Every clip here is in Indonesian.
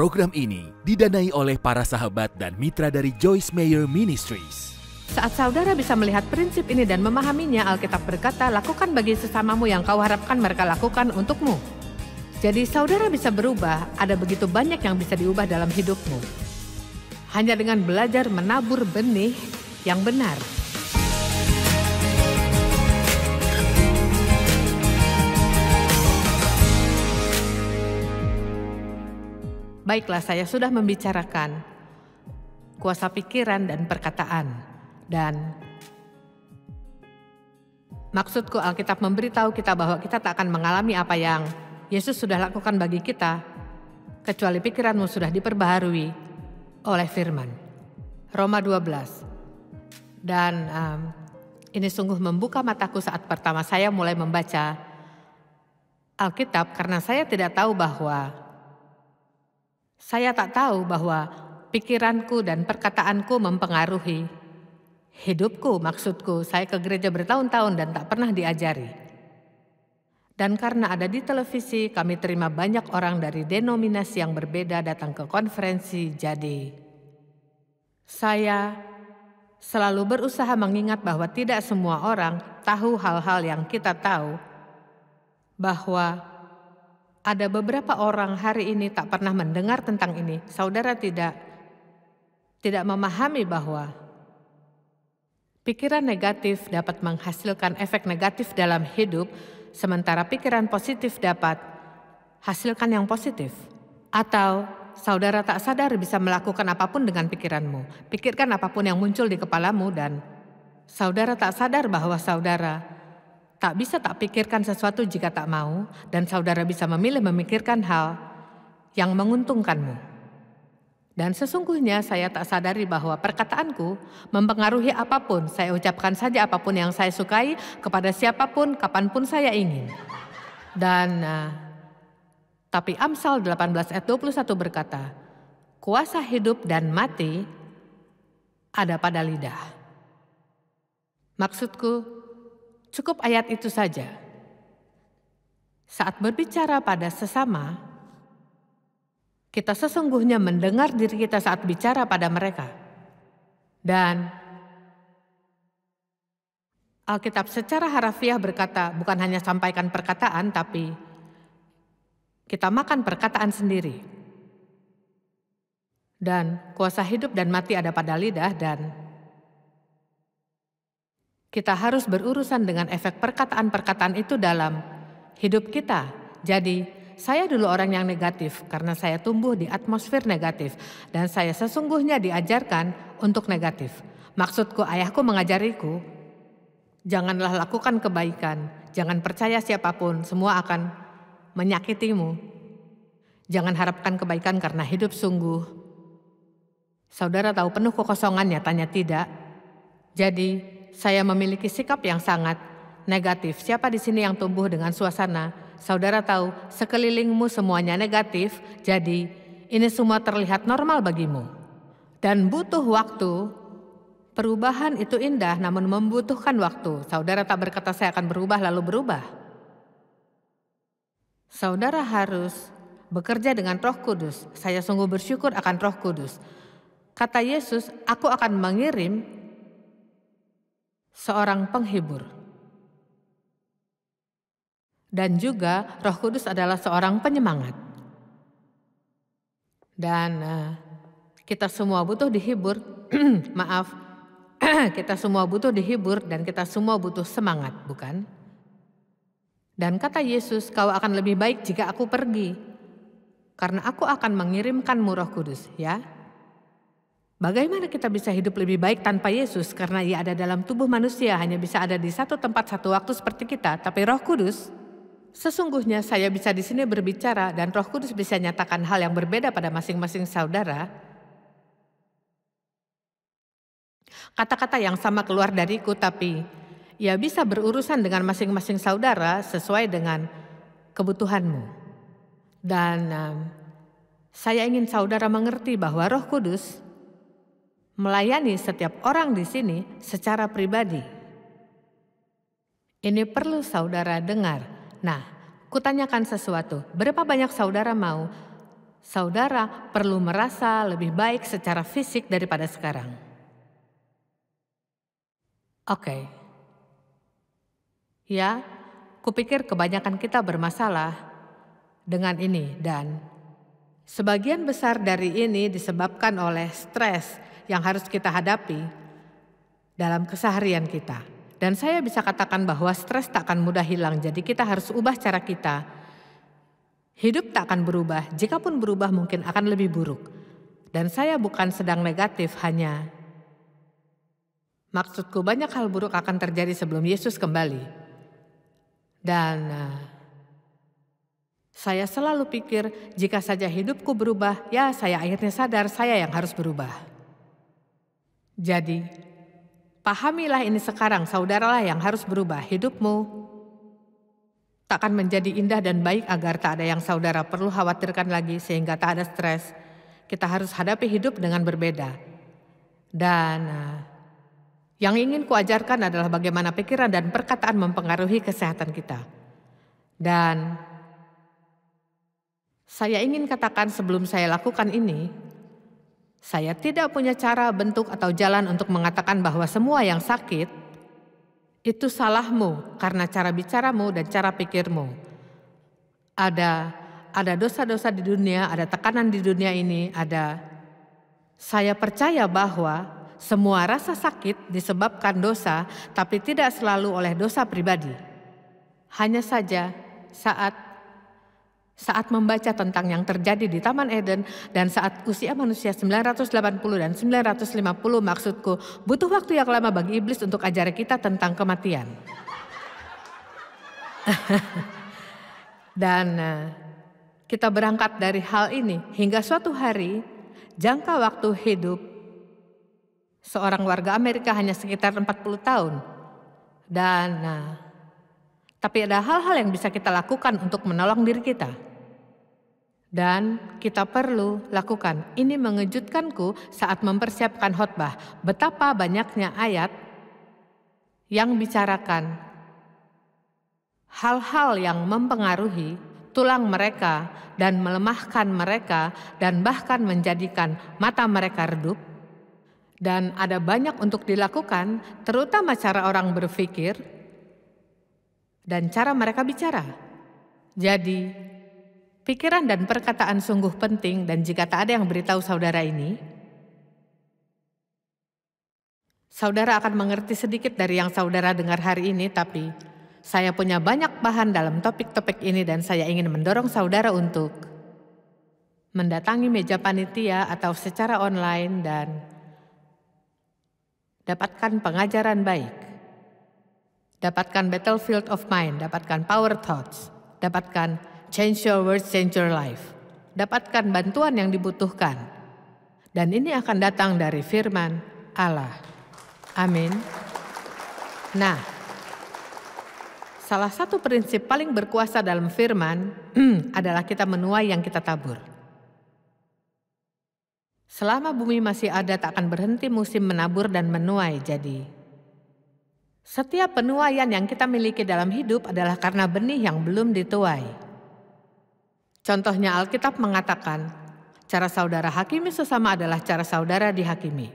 Program ini didanai oleh para sahabat dan mitra dari Joyce Meyer Ministries. Saat saudara bisa melihat prinsip ini dan memahaminya, Alkitab berkata, lakukan bagi sesamamu yang kau harapkan mereka lakukan untukmu. Jadi saudara bisa berubah, ada begitu banyak yang bisa diubah dalam hidupmu. Hanya dengan belajar menabur benih yang benar. Baiklah, saya sudah membicarakan kuasa pikiran dan perkataan. Dan maksudku, Alkitab memberitahu kita bahwa kita tak akan mengalami apa yang Yesus sudah lakukan bagi kita, kecuali pikiranmu sudah diperbaharui oleh firman. Roma 12. Dan ini sungguh membuka mataku saat pertama saya mulai membaca Alkitab, karena saya tak tahu bahwa pikiranku dan perkataanku mempengaruhi hidupku. Maksudku, saya ke gereja bertahun-tahun dan tak pernah diajari. Dan karena ada di televisi, kami terima banyak orang dari denominasi yang berbeda datang ke konferensi. Jadi, saya selalu berusaha mengingat bahwa tidak semua orang tahu hal-hal yang kita tahu, bahwa ada beberapa orang hari ini tak pernah mendengar tentang ini. Saudara tidak memahami bahwa pikiran negatif dapat menghasilkan efek negatif dalam hidup, sementara pikiran positif dapat hasilkan yang positif. Atau saudara tak sadar bisa melakukan apapun dengan pikiranmu. Pikirkan apapun yang muncul di kepalamu dan saudara tak sadar bahwa saudara tak bisa tak pikirkan sesuatu jika tak mau, dan saudara bisa memilih memikirkan hal yang menguntungkanmu. Dan sesungguhnya saya tak sadari bahwa perkataanku mempengaruhi apapun. Saya ucapkan saja apapun yang saya sukai kepada siapapun, kapanpun saya ingin. Dan tapi Amsal 18 ayat 21 berkata, kuasa hidup dan mati ada pada lidah. Maksudku, cukup ayat itu saja. Saat berbicara pada sesama, kita sesungguhnya mendengar diri kita saat bicara pada mereka. Dan Alkitab secara harafiah berkata, bukan hanya sampaikan perkataan, tapi kita makan perkataan sendiri. Dan kuasa hidup dan mati ada pada lidah, dan kita harus berurusan dengan efek perkataan-perkataan itu dalam hidup kita. Jadi, saya dulu orang yang negatif karena saya tumbuh di atmosfer negatif. Dan saya sesungguhnya diajarkan untuk negatif. Maksudku, ayahku mengajariku, janganlah lakukan kebaikan. Jangan percaya siapapun, semua akan menyakitimu. Jangan harapkan kebaikan karena hidup sungguh. Saudara tahu penuh kekosongannya, tanya tidak. Jadi, saya memiliki sikap yang sangat negatif. Siapa di sini yang tumbuh dengan suasana? Saudara tahu sekelilingmu semuanya negatif, jadi ini semua terlihat normal bagimu. Dan butuh waktu. Perubahan itu indah namun membutuhkan waktu. Saudara tak berkata saya akan berubah lalu berubah. Saudara harus bekerja dengan Roh Kudus. Saya sungguh bersyukur akan Roh Kudus. Kata Yesus, aku akan mengirim seorang penghibur. Dan juga Roh Kudus adalah seorang penyemangat. Dan kita semua butuh dihibur, kita semua butuh dihibur dan kita semua butuh semangat, bukan? Dan kata Yesus, kau akan lebih baik jika aku pergi, karena aku akan mengirimkanmu Roh Kudus, ya? Bagaimana kita bisa hidup lebih baik tanpa Yesus? Karena ia ada dalam tubuh manusia, hanya bisa ada di satu tempat satu waktu seperti kita. Tapi Roh Kudus, sesungguhnya saya bisa di sini berbicara dan Roh Kudus bisa nyatakan hal yang berbeda pada masing-masing saudara. Kata-kata yang sama keluar dariku, tapi ia bisa berurusan dengan masing-masing saudara sesuai dengan kebutuhanmu. Dan saya ingin saudara mengerti bahwa Roh Kudus melayani setiap orang di sini secara pribadi. Ini perlu saudara dengar. Nah, kutanyakan sesuatu. Berapa banyak saudara mau Saudara perlu merasa lebih baik secara fisik daripada sekarang. Oke. Ya, kupikir kebanyakan kita bermasalah dengan ini dan sebagian besar dari ini disebabkan oleh stres yang harus kita hadapi dalam keseharian kita. Dan saya bisa katakan bahwa stres tak akan mudah hilang, jadi kita harus ubah cara kita. Hidup tak akan berubah, jikapun berubah mungkin akan lebih buruk. Dan saya bukan sedang negatif, hanya maksudku banyak hal buruk akan terjadi sebelum Yesus kembali. Dan saya selalu pikir jika saja hidupku berubah, ya saya akhirnya sadar saya yang harus berubah. Jadi, pahamilah ini sekarang, saudaralah yang harus berubah. Hidupmu takkan menjadi indah dan baik agar tak ada yang saudara perlu khawatirkan lagi sehingga tak ada stres. Kita harus hadapi hidup dengan berbeda. Dan yang ingin kuajarkan adalah bagaimana pikiran dan perkataan mempengaruhi kesehatan kita. Dan saya ingin katakan sebelum saya lakukan ini, saya tidak punya cara, bentuk, atau jalan untuk mengatakan bahwa semua yang sakit itu salahmu karena cara bicaramu dan cara pikirmu. Ada dosa-dosa di dunia, ada tekanan di dunia ini, Saya percaya bahwa semua rasa sakit disebabkan dosa, tapi tidak selalu oleh dosa pribadi. Hanya saja saat membaca tentang yang terjadi di Taman Eden dan saat usia manusia 980 dan 950, maksudku butuh waktu yang lama bagi iblis untuk ajar kita tentang kematian. Dan kita berangkat dari hal ini hingga suatu hari jangka waktu hidup seorang warga Amerika hanya sekitar 40 tahun. Dan tapi ada hal-hal yang bisa kita lakukan untuk menolong diri kita. Dan kita perlu lakukan. Ini mengejutkanku saat mempersiapkan khotbah. Betapa banyaknya ayat yang bicarakan hal-hal yang mempengaruhi tulang mereka dan melemahkan mereka dan bahkan menjadikan mata mereka redup. Dan ada banyak untuk dilakukan, terutama cara orang berpikir dan cara mereka bicara. Jadi, pikiran dan perkataan sungguh penting, dan jika tak ada yang beritahu saudara ini, saudara akan mengerti sedikit dari yang saudara dengar hari ini, tapi saya punya banyak bahan dalam topik-topik ini dan saya ingin mendorong saudara untuk mendatangi meja panitia atau secara online dan dapatkan pengajaran baik, dapatkan battlefield of mind, dapatkan power thoughts, dapatkan change your words, change your life, dapatkan bantuan yang dibutuhkan. Dan ini akan datang dari firman Allah. Amin. Nah, salah satu prinsip paling berkuasa dalam firman adalah kita menuai yang kita tabur. Selama bumi masih ada tak akan berhenti musim menabur dan menuai. Jadi, setiap penuaian yang kita miliki dalam hidup adalah karena benih yang belum dituai. Contohnya Alkitab mengatakan, cara saudara hakimi sesama adalah cara saudara dihakimi.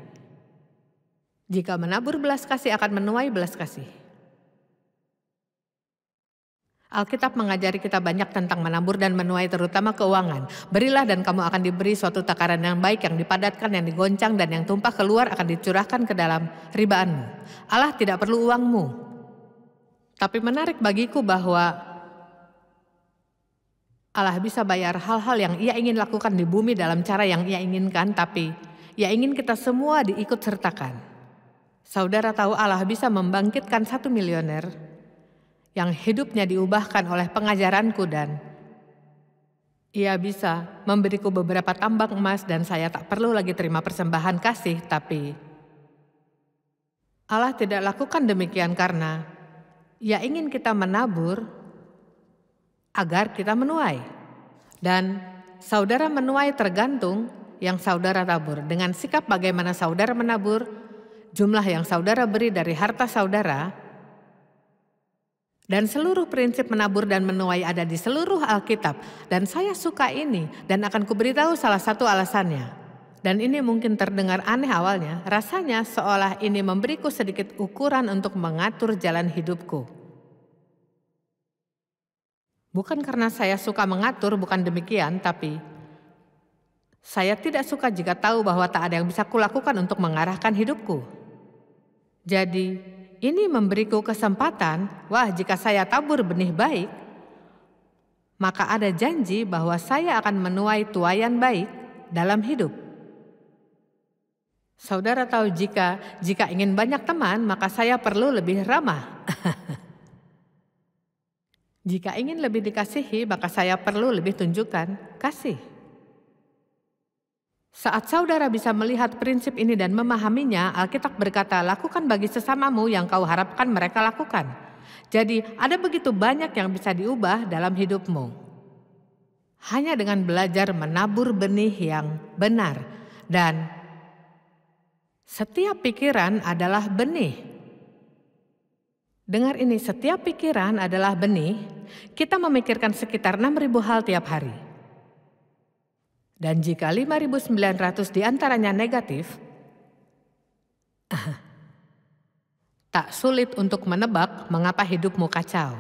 Jika menabur belas kasih akan menuai belas kasih. Alkitab mengajari kita banyak tentang menabur dan menuai, terutama keuangan. Berilah dan kamu akan diberi suatu takaran yang baik, yang dipadatkan, yang digoncang, dan yang tumpah keluar akan dicurahkan ke dalam ribaanmu. Allah tidak perlu uangmu. Tapi menarik bagiku bahwa Allah bisa bayar hal-hal yang Ia ingin lakukan di bumi dalam cara yang Ia inginkan, tapi Ia ingin kita semua diikut sertakan. Saudara tahu Allah bisa membangkitkan 1 milioner yang hidupnya diubahkan oleh pengajaranku, dan Ia bisa memberiku beberapa tambang emas dan saya tak perlu lagi terima persembahan kasih, tapi Allah tidak lakukan demikian karena Ia ingin kita menabur agar kita menuai. Dan saudara menuai tergantung yang saudara tabur. Dengan sikap bagaimana saudara menabur, jumlah yang saudara beri dari harta saudara, Dan seluruh prinsip menabur dan menuai ada di seluruh Alkitab. Dan saya suka ini dan akan kuberitahu salah satu alasannya. Dan ini mungkin terdengar aneh awalnya, rasanya seolah ini memberiku sedikit ukuran untuk mengatur jalan hidupku. Bukan karena saya suka mengatur, bukan demikian, tapi saya tidak suka jika tahu bahwa tak ada yang bisa kulakukan untuk mengarahkan hidupku. Jadi, ini memberiku kesempatan, jika saya tabur benih baik, maka ada janji bahwa saya akan menuai tuaian baik dalam hidup. Saudara tahu jika ingin banyak teman, maka saya perlu lebih ramah. Jika ingin lebih dikasihi, maka saya perlu lebih tunjukkan kasih. Saat saudara bisa melihat prinsip ini dan memahaminya, Alkitab berkata, lakukan bagi sesamamu yang kau harapkan mereka lakukan. Jadi ada begitu banyak yang bisa diubah dalam hidupmu. Hanya dengan belajar menabur benih yang benar. Dan setiap pikiran adalah benih. Dengar ini, setiap pikiran adalah benih. Kita memikirkan sekitar 6.000 hal tiap hari. Dan jika 5.900 diantaranya negatif, tak sulit untuk menebak mengapa hidupmu kacau.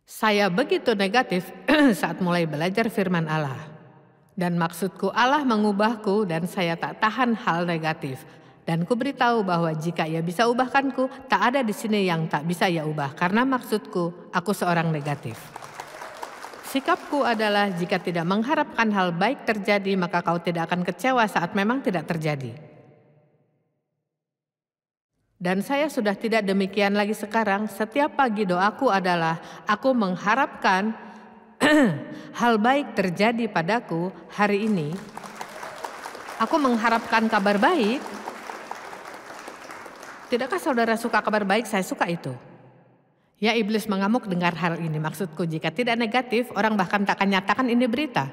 Saya begitu negatif saat mulai belajar firman Allah. Dan maksudku Allah mengubahku dan saya tak tahan hal negatif. Dan kuberitahu bahwa jika ia bisa ubahkanku, tak ada di sini yang tak bisa ia ubah. Karena maksudku, aku seorang negatif. Sikapku adalah jika tidak mengharapkan hal baik terjadi, maka kau tidak akan kecewa saat memang tidak terjadi. Dan saya sudah tidak demikian lagi sekarang. Setiap pagi doaku adalah, aku mengharapkan hal baik terjadi padaku hari ini. Aku mengharapkan kabar baik. Tidakkah saudara suka kabar baik? Saya suka itu. Ya, iblis mengamuk dengar hal ini. Maksudku, jika tidak negatif, orang bahkan tak akan nyatakan ini berita.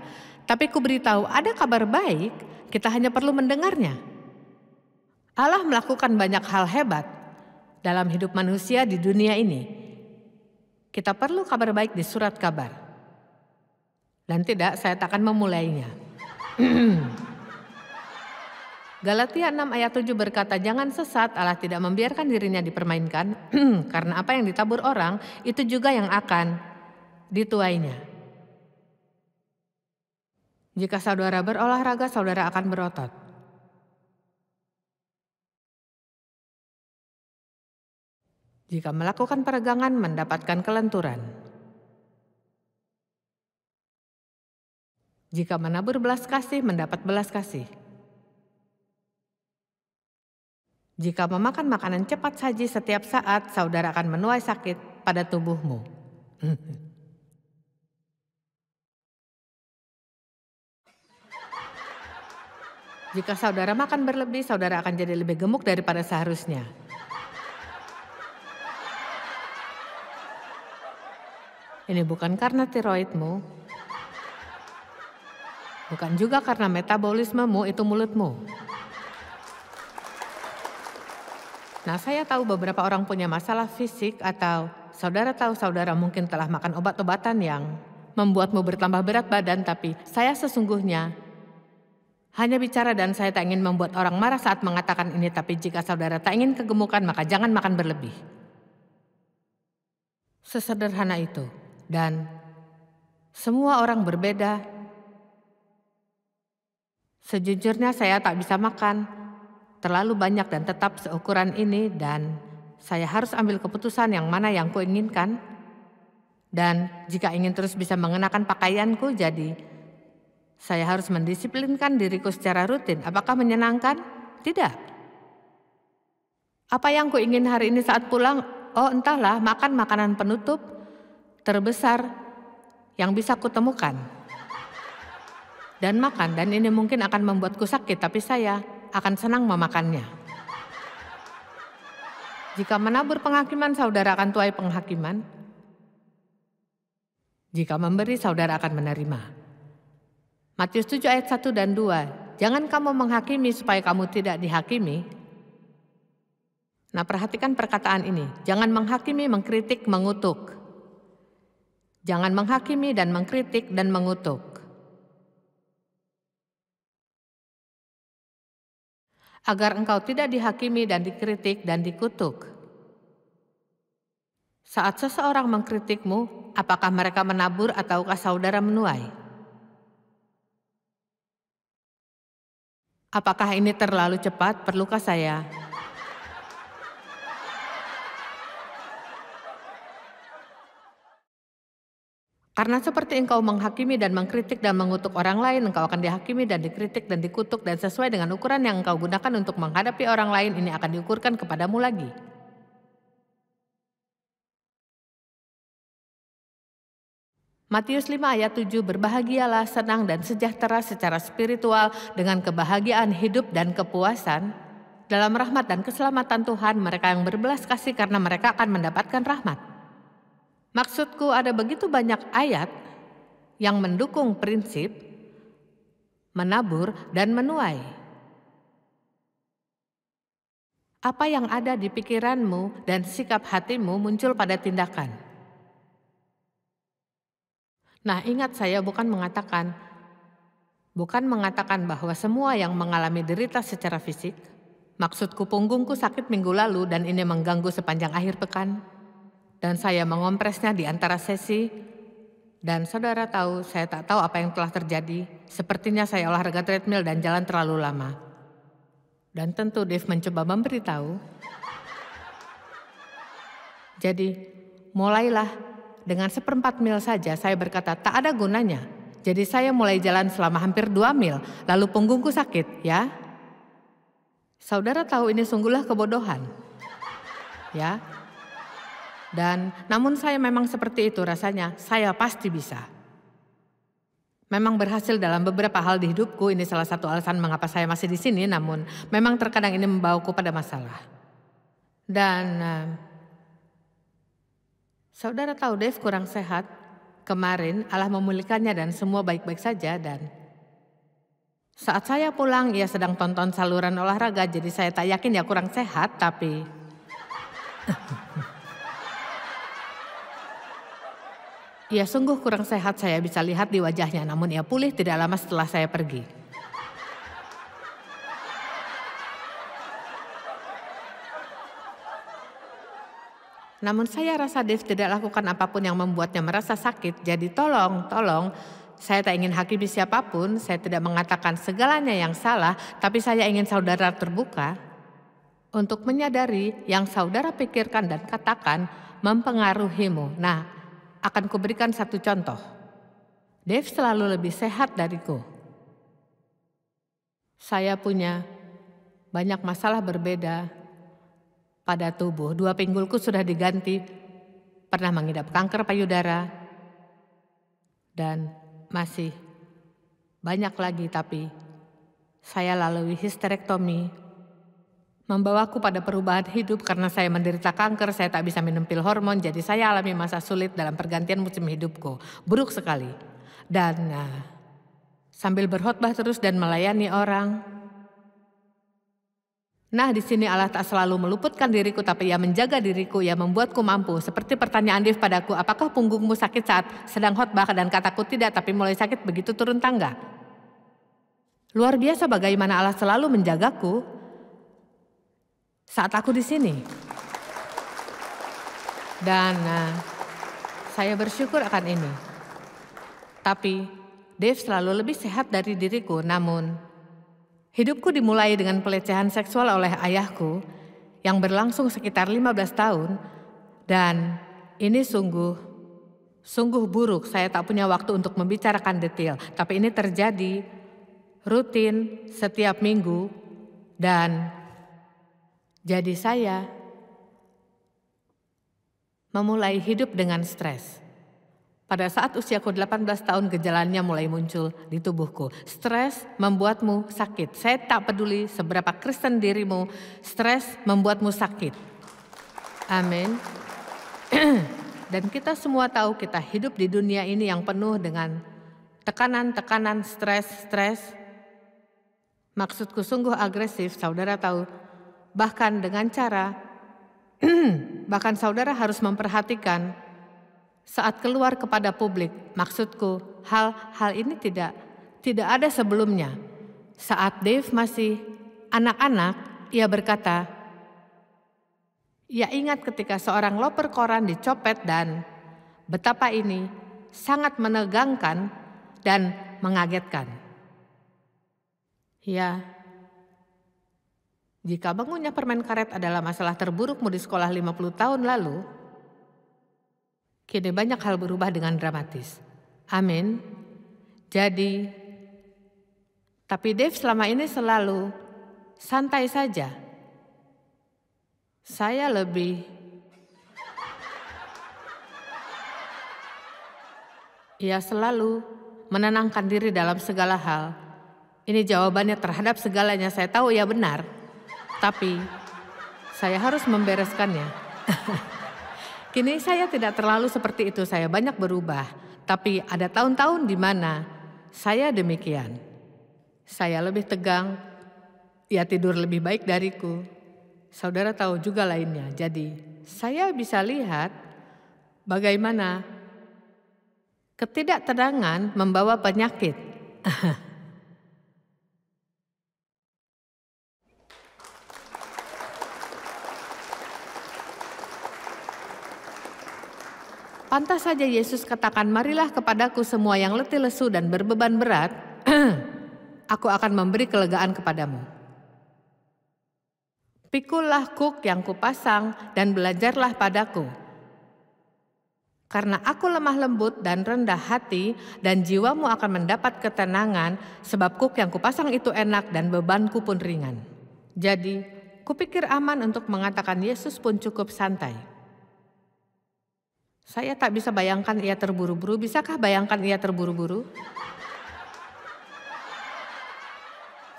Tapi ku beritahu, ada kabar baik, kita hanya perlu mendengarnya. Allah melakukan banyak hal hebat dalam hidup manusia di dunia ini. Kita perlu kabar baik di surat kabar. Dan tidak, saya tak akan memulainya. Galatia 6 ayat 7 berkata, jangan sesat, Allah tidak membiarkan dirinya dipermainkan, karena apa yang ditabur orang, itu juga yang akan dituainya. Jika saudara berolahraga, saudara akan berotot. Jika melakukan peregangan, mendapatkan kelenturan. Jika menabur belas kasih, mendapat belas kasih. Jika memakan makanan cepat saji setiap saat, saudara akan menuai sakit pada tubuhmu. Jika saudara makan berlebih, saudara akan jadi lebih gemuk daripada seharusnya. Ini bukan karena tiroidmu, bukan juga karena metabolismemu, itu mulutmu. Nah, saya tahu beberapa orang punya masalah fisik atau saudara tahu saudara mungkin telah makan obat-obatan yang membuatmu bertambah berat badan, tapi saya sesungguhnya hanya bicara dan saya tak ingin membuat orang marah saat mengatakan ini, tapi jika saudara tak ingin kegemukan, maka jangan makan berlebih. Sesederhana itu. Dan semua orang berbeda. Sejujurnya saya tak bisa makan terlalu banyak dan tetap seukuran ini, dan saya harus ambil keputusan yang mana yang kuinginkan. Dan jika ingin terus bisa mengenakan pakaianku, jadi saya harus mendisiplinkan diriku secara rutin. Apakah menyenangkan? Tidak. Apa yang kuingin hari ini saat pulang? Oh, entahlah, makan makanan penutup terbesar yang bisa kutemukan. Dan makan, dan ini mungkin akan membuatku sakit, tapi saya akan senang memakannya. Jika menabur penghakiman, saudara akan tuai penghakiman. Jika memberi, saudara akan menerima. Matius 7 ayat 1 dan 2. Jangan kamu menghakimi supaya kamu tidak dihakimi. Nah, perhatikan perkataan ini. Jangan menghakimi, mengkritik, mengutuk. Jangan menghakimi dan mengkritik dan mengutuk. Agar engkau tidak dihakimi dan dikritik dan dikutuk. Saat seseorang mengkritikmu, apakah mereka menabur ataukah saudara menuai? Apakah ini terlalu cepat? Perlukah saya? Karena seperti engkau menghakimi dan mengkritik dan mengutuk orang lain, engkau akan dihakimi dan dikritik dan dikutuk, dan sesuai dengan ukuran yang engkau gunakan untuk menghadapi orang lain, ini akan diukurkan kepadamu lagi. Matius 5 ayat 7, berbahagialah, senang dan sejahtera secara spiritual dengan kebahagiaan hidup dan kepuasan dalam rahmat dan keselamatan Tuhan mereka yang berbelas kasih karena mereka akan mendapatkan rahmat. Maksudku ada begitu banyak ayat yang mendukung prinsip menabur dan menuai. Apa yang ada di pikiranmu dan sikap hatimu muncul pada tindakan. Nah, ingat, saya bukan mengatakan bahwa semua yang mengalami derita secara fisik. Maksudku, punggungku sakit minggu lalu dan ini mengganggu sepanjang akhir pekan. Dan saya mengompresnya di antara sesi. Dan saudara tahu, saya tak tahu apa yang telah terjadi. Sepertinya saya olahraga treadmill dan jalan terlalu lama. Dan tentu Dave mencoba memberitahu. Jadi, mulailah. Dengan 1/4 mil saja saya berkata tak ada gunanya. Jadi saya mulai jalan selama hampir 2 mil, lalu punggungku sakit, ya. Saudara tahu ini sungguhlah kebodohan. Ya. Dan namun saya memang seperti itu rasanya, saya pasti bisa. Memang berhasil dalam beberapa hal di hidupku, ini salah satu alasan mengapa saya masih di sini, namun memang terkadang ini membawaku pada masalah. Dan saudara tahu Dave kurang sehat. Kemarin Allah memulihkannya dan semua baik-baik saja, dan saat saya pulang ia sedang tonton saluran olahraga, jadi saya tak yakin dia kurang sehat, tapi ia sungguh kurang sehat, saya bisa lihat di wajahnya, namun ia pulih tidak lama setelah saya pergi. Namun saya rasa Dave tidak lakukan apapun yang membuatnya merasa sakit, jadi tolong, saya tak ingin hakimi siapapun, saya tidak mengatakan segalanya yang salah, tapi saya ingin saudara terbuka untuk menyadari yang saudara pikirkan dan katakan mempengaruhimu. Nah, akan kuberikan satu contoh. Dave selalu lebih sehat dariku. Saya punya banyak masalah berbeda pada tubuh. 2 pinggulku sudah diganti, pernah mengidap kanker payudara, dan masih banyak lagi, tapi saya lalui histerektomi, membawaku pada perubahan hidup karena saya menderita kanker, saya tak bisa minum pil hormon, jadi saya alami masa sulit dalam pergantian musim hidupku, buruk sekali. Dan sambil berkhotbah terus dan melayani orang, nah, di sini Allah tak selalu meluputkan diriku, tapi Ia menjaga diriku, Ia membuatku mampu. Seperti pertanyaan Dave padaku, apakah punggungmu sakit saat sedang khotbah? Dan kataku tidak, tapi mulai sakit begitu turun tangga. Luar biasa bagaimana Allah selalu menjagaku saat aku di sini. Dan saya bersyukur akan ini. Tapi Dave selalu lebih sehat dari diriku, namun hidupku dimulai dengan pelecehan seksual oleh ayahku yang berlangsung sekitar 15 tahun, dan ini sungguh buruk. Saya tak punya waktu untuk membicarakan detail, tapi ini terjadi rutin setiap minggu, dan jadi saya memulai hidup dengan stres. Pada saat usiaku 18 tahun gejalanya mulai muncul di tubuhku. Stres membuatmu sakit. Saya tak peduli seberapa Kristen dirimu, stres membuatmu sakit. Amin. Dan kita semua tahu kita hidup di dunia ini yang penuh dengan tekanan, stres. Maksudku sungguh agresif, saudara tahu. Bahkan dengan cara Bahkan saudara harus memperhatikan saat keluar kepada publik. Maksudku, hal-hal ini tidak ada sebelumnya. Saat Dave masih anak-anak, ia berkata, ia ingat ketika seorang loper koran dicopet dan betapa ini sangat menegangkan dan mengagetkan. Ya, jika bangunnya permen karet adalah masalah terburukmu di sekolah 50 tahun lalu, kini banyak hal berubah dengan dramatis. Amin. Jadi, tapi Dave selama ini selalu santai saja. Saya ia selalu menenangkan diri dalam segala hal. Ini jawabannya terhadap segalanya, saya tahu ia benar, tapi saya harus membereskannya. Kini saya tidak terlalu seperti itu, saya banyak berubah, tapi ada tahun-tahun di mana saya demikian. Saya lebih tegang, ia tidur lebih baik dariku. Saudara tahu juga lainnya, jadi saya bisa lihat bagaimana ketidaktenangan membawa penyakit. Pantas saja Yesus katakan, marilah kepadaku semua yang letih lesu dan berbeban berat, aku akan memberi kelegaan kepadamu. Pikullah kuk yang kupasang dan belajarlah padaku. Karena aku lemah lembut dan rendah hati, dan jiwamu akan mendapat ketenangan, sebab kuk yang kupasang itu enak dan bebanku pun ringan. Jadi, kupikir aman untuk mengatakan Yesus pun cukup santai. Saya tak bisa bayangkan ia terburu-buru. Bisakah bayangkan ia terburu-buru?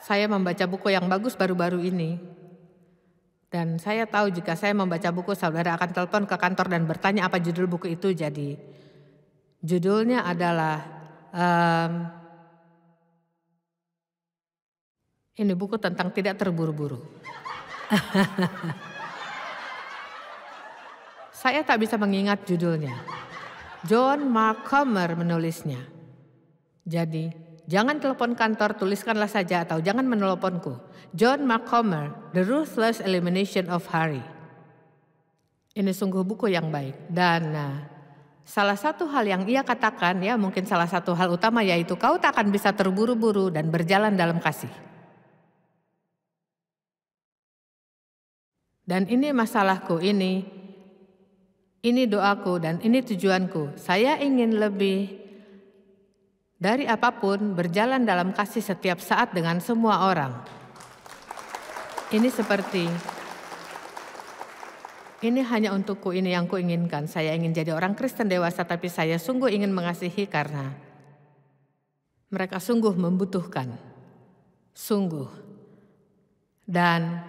Saya membaca buku yang bagus baru-baru ini. Dan saya tahu jika saya membaca buku, saudara akan telepon ke kantor dan bertanya apa judul buku itu. Jadi, judulnya adalah, ini buku tentang tidak terburu-buru. Saya tak bisa mengingat judulnya. John Mark Comer menulisnya. Jadi, jangan telepon kantor, tuliskanlah saja atau jangan meneleponku. John Mark Comer, The Ruthless Elimination of Hurry. Ini sungguh buku yang baik. Dan salah satu hal yang ia katakan, ya mungkin salah satu hal utama, yaitu kau tak akan bisa terburu-buru dan berjalan dalam kasih. Dan ini masalahku, ini doaku dan ini tujuanku. Saya ingin lebih dari apapun berjalan dalam kasih setiap saat dengan semua orang. Ini hanya untukku, ini yang kuinginkan. Saya ingin jadi orang Kristen dewasa, tapi saya sungguh ingin mengasihi karena mereka sungguh membutuhkan. Sungguh. Dan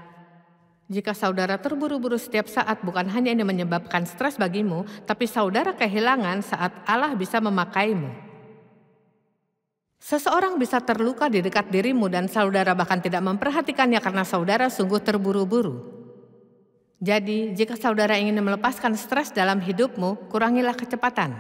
jika saudara terburu-buru setiap saat, bukan hanya ini menyebabkan stres bagimu, tapi saudara kehilangan saat Allah bisa memakaimu. Seseorang bisa terluka di dekat dirimu dan saudara bahkan tidak memperhatikannya karena saudara sungguh terburu-buru. Jadi, jika saudara ingin melepaskan stres dalam hidupmu, kurangilah kecepatan.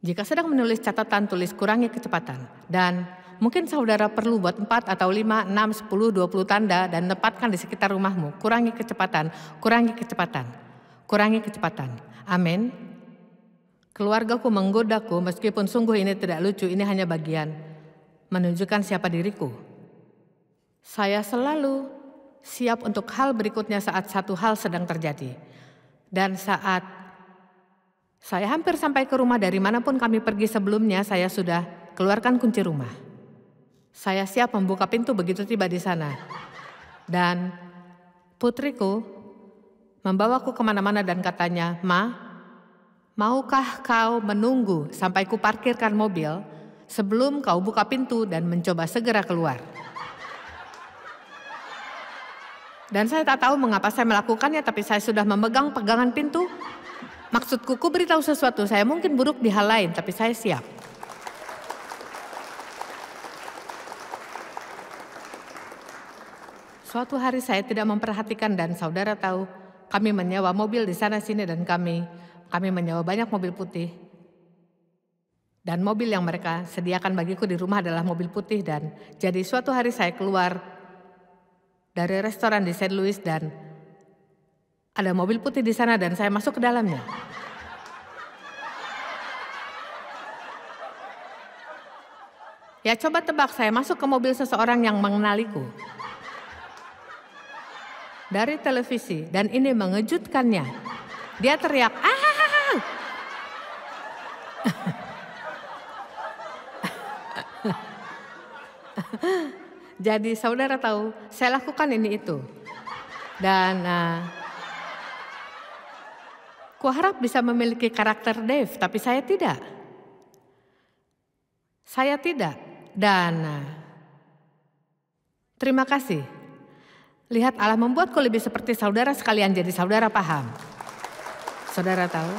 Jika sedang menulis catatan, tulis kurangi kecepatan. Dan mungkin saudara perlu buat 4 atau 5, 6, 10, 20 tanda dan tempatkan di sekitar rumahmu. Kurangi kecepatan, kurangi kecepatan, kurangi kecepatan. Amin. Keluargaku menggodaku, meskipun sungguh ini tidak lucu, ini hanya bagian menunjukkan siapa diriku. Saya selalu siap untuk hal berikutnya saat satu hal sedang terjadi. Dan saat saya hampir sampai ke rumah dari manapun kami pergi sebelumnya, saya sudah keluarkan kunci rumah. Saya siap membuka pintu begitu tiba di sana. Dan putriku membawaku kemana-mana dan katanya, "Ma, maukah kau menunggu sampai ku parkirkan mobil sebelum kau buka pintu dan mencoba segera keluar?" Dan saya tak tahu mengapa saya melakukannya, tapi saya sudah memegang pegangan pintu. Maksudku, ku beritahu sesuatu, saya mungkin buruk di hal lain, tapi saya siap. Suatu hari saya tidak memperhatikan dan saudara tahu, Kami menyewa mobil di sana sini dan kami menyewa banyak mobil putih. Dan mobil yang mereka sediakan bagiku di rumah adalah mobil putih. Dan jadi suatu hari saya keluar dari restoran di St. Louis dan ada mobil putih di sana dan saya masuk ke dalamnya. Ya coba tebak, saya masuk ke mobil seseorang yang mengenaliku dari televisi dan ini mengejutkannya. Dia teriak, "Ah!" Jadi saudara tahu, saya lakukan ini itu. Dan kuharap bisa memiliki karakter Dave, tapi saya tidak. Saya tidak. Dan terima kasih. Lihat, Allah membuatku lebih seperti saudara sekalian, jadi saudara paham. Saudara tahu?